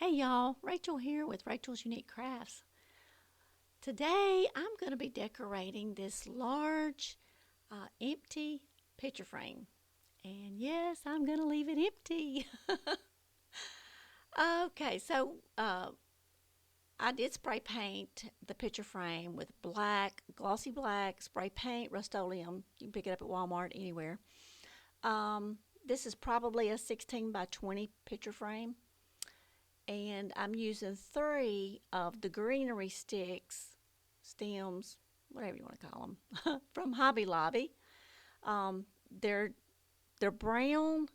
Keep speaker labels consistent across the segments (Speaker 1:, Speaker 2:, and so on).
Speaker 1: Hey y'all, Rachel here with Rachel's Unique Crafts. Today I'm going to be decorating this large empty picture frame. And yes, I'm going to leave it empty. Okay, so I did spray paint the picture frame with black, glossy black, spray paint, Rust-Oleum. You can pick it up at Walmart, anywhere. This is probably a 16 by 20 picture frame. And I'm using 3 of the greenery sticks, stems, whatever you want to call them, from Hobby Lobby. Um, they're brown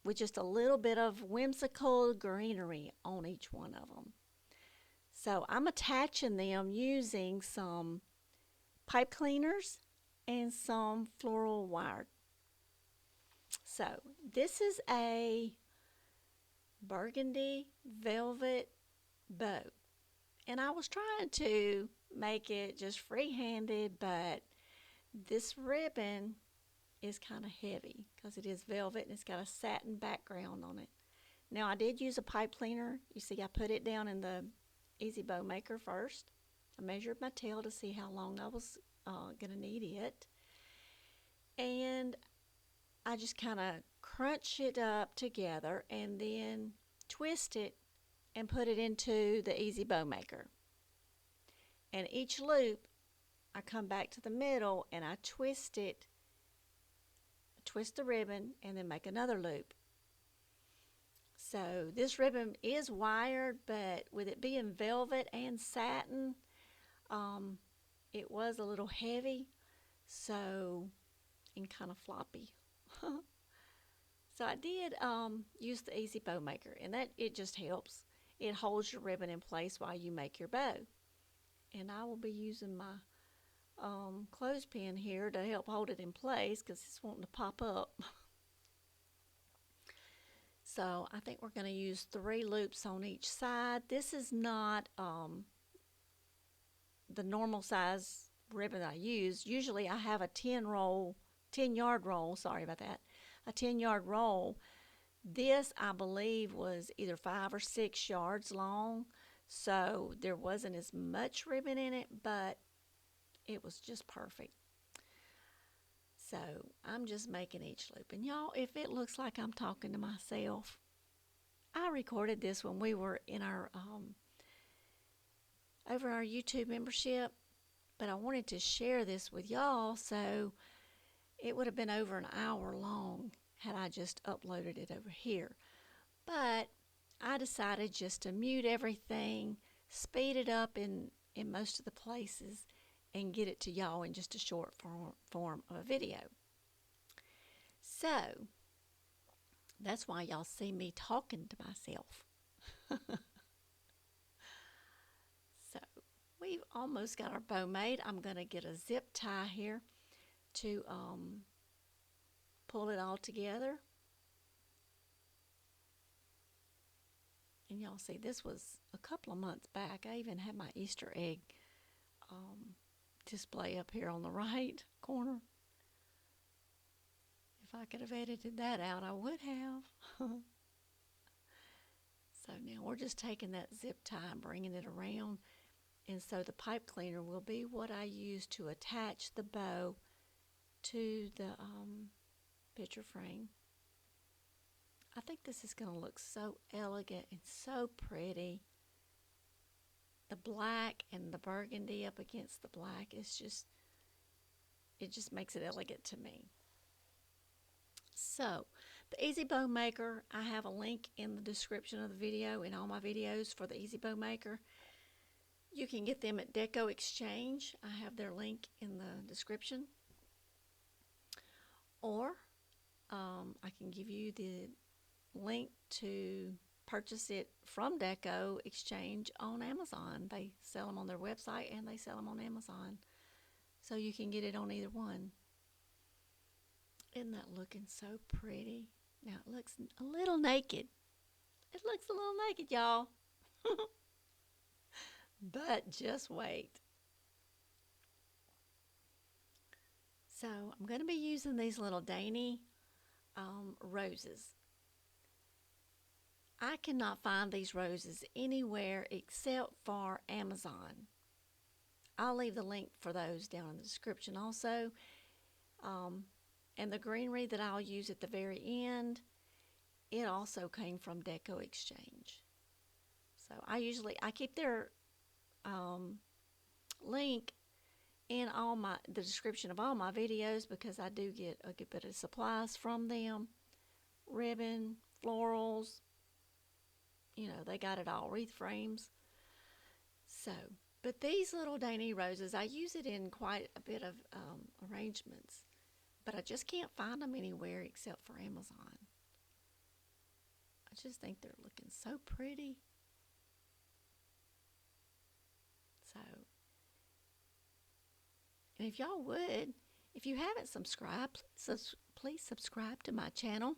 Speaker 1: with just a little bit of whimsical greenery on each one of them. So I'm attaching them using some pipe cleaners and some floral wire. So this is a burgundy velvet bow, and I was trying to make it just free-handed, but this ribbon is kind of heavy because it is velvet and it's got a satin background on it. Now I did use a pipe cleaner. You see I put it down in the Easy Bow Maker first. I measured my tail to see how long I was going to need it, and I just kind of crunch it up together and then twist it and put it into the Easy Bow Maker. And each loop, I come back to the middle and I twist it, twist the ribbon, and then make another loop. So this ribbon is wired, but with it being velvet and satin, it was a little heavy, and kind of floppy. So I did use the Easy Bow Maker, and it just helps. It holds your ribbon in place while you make your bow. And I will be using my clothespin here to help hold it in place because it's wanting to pop up. So I think we're going to use 3 loops on each side. This is not the normal size ribbon I use. Usually I have a 10-yard roll, sorry about that, a 10-yard roll. This, I believe, was either 5 or 6 yards long, so there wasn't as much ribbon in it, but it was just perfect. So I'm just making each loop. And y'all, if it looks like I'm talking to myself, I recorded this when we were in our over our YouTube membership, but I wanted to share this with y'all, so it would have been over an hour long had I just uploaded it over here. But I decided just to mute everything, speed it up in most of the places, and get it to y'all in just a short form of a video. So that's why y'all see me talking to myself. So we've almost got our bow made. I'm going to get a zip tie here to pull it all together. And y'all see, this was a couple of months back. I even had my Easter egg display up here on the right corner. If I could have edited that out, I would have. So now we're just taking that zip tie and bringing it around. And so the pipe cleaner will be what I use to attach the bow to the picture frame. I think this is going to look so elegant and so pretty. The black and the burgundy up against the black is just, it just makes it elegant to me. So the Easy Bow Maker, I have a link in the description of the video, in all my videos for the Easy Bow Maker. You can get them at DecoExchange. I have their link in the description. Or I can give you the link to purchase it from DecoExchange on Amazon. They sell them on their website and they sell them on Amazon. So you can get it on either one. Isn't that looking so pretty? Now it looks a little naked. It looks a little naked, y'all. But just wait. So I'm going to be using these little dainty roses. I cannot find these roses anywhere except for Amazon. I'll leave the link for those down in the description also. Um, and the greenery that I'll use at the very end, it also came from DecoExchange. So I keep their link in the description of all my videos because I do get a good bit of supplies from them. Ribbon, florals, they got it all, wreath frames. So, but these little dainty roses, I use it in quite a bit of arrangements, but I just can't find them anywhere except for Amazon. I just think they're looking so pretty. So, and if y'all would, if you haven't subscribed, please subscribe to my channel.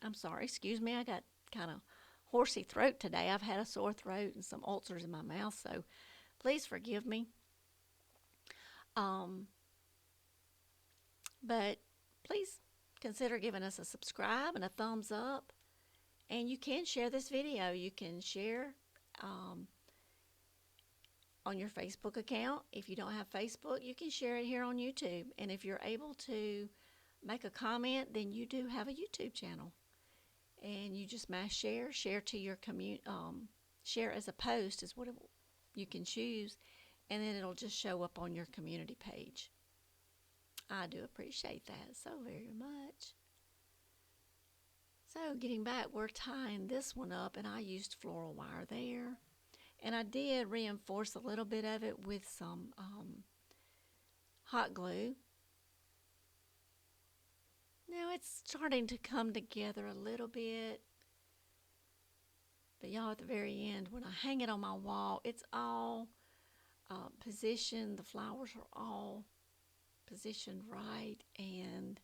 Speaker 1: I'm sorry, excuse me, I got kind of horsey throat today. I've had a sore throat and some ulcers in my mouth, so please forgive me. But please consider giving us a subscribe and a thumbs up. And you can share this video. You can share on your Facebook account. If you don't have Facebook, you can share it here on YouTube. And if you're able to make a comment, then you do have a YouTube channel. And you just mash share to your share as a post is what you can choose, and then it'll just show up on your community page. I do appreciate that so very much. So getting back, we're tying this one up, and I used floral wire there, and I did reinforce a little bit of it with some hot glue. Now it's starting to come together a little bit. But y'all, at the very end, when I hang it on my wall, it's all positioned. The flowers are all positioned right. And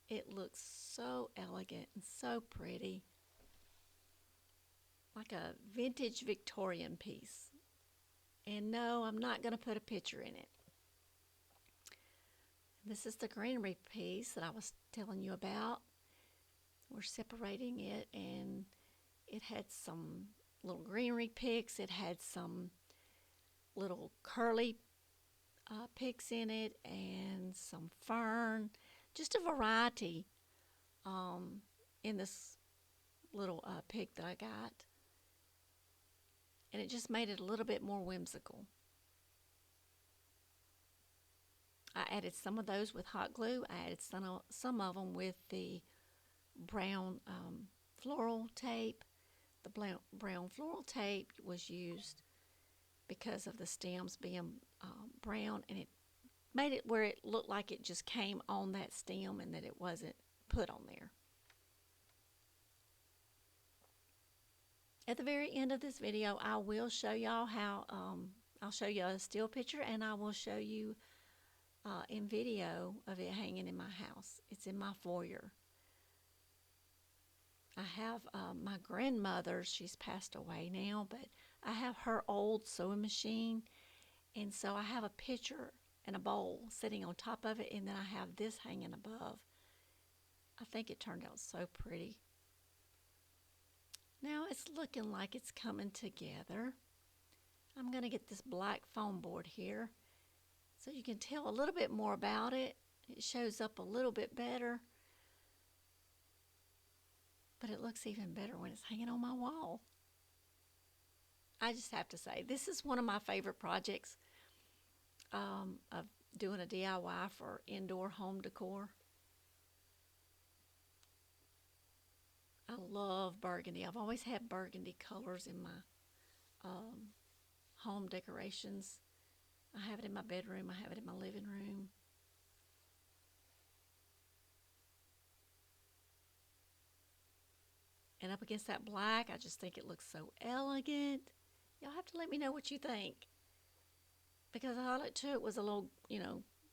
Speaker 1: it looks so elegant and so pretty. Like a vintage Victorian piece. And no, I'm not going to put a picture in it. This is the greenery piece that I was telling you about. We're separating it, and it had some little greenery picks. It had some little curly picks in it and some fern. Just a variety in this little pick that I got. And it just made it a little bit more whimsical. I added some of those with hot glue. I added some of them with the brown floral tape. The brown floral tape was used because of the stems being brown, and it made it where it looked like it just came on that stem and that it wasn't put on there. At the very end of this video, I will show y'all how, I'll show you a still picture, and I will show you in video of it hanging in my house. It's in my foyer. I have my grandmother, she's passed away now, but I have her old sewing machine, and so I have a picture and a bowl sitting on top of it, and then I have this hanging above. I think it turned out so pretty. Now it's looking like it's coming together. I'm going to get this black foam board here so you can tell a little bit more about it. It shows up a little bit better, but it looks even better when it's hanging on my wall. I just have to say, this is one of my favorite projects of doing a DIY for indoor home decor. I love burgundy. I've always had burgundy colors in my home decorations. I have it in my bedroom. I have it in my living room. And up against that black, I just think it looks so elegant. Y'all have to let me know what you think. Because all it took was a little,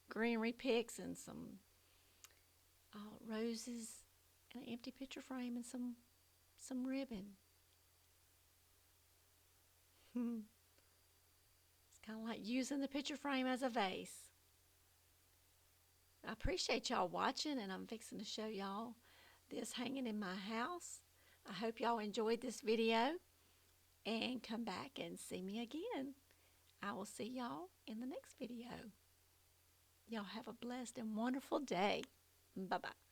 Speaker 1: greenery picks and some roses and an empty picture frame and some ribbon. It's kind of like using the picture frame as a vase. I appreciate y'all watching, and I'm fixing to show y'all this hanging in my house. I hope y'all enjoyed this video and come back and see me again. I will see y'all in the next video. Y'all have a blessed and wonderful day. Bye-bye.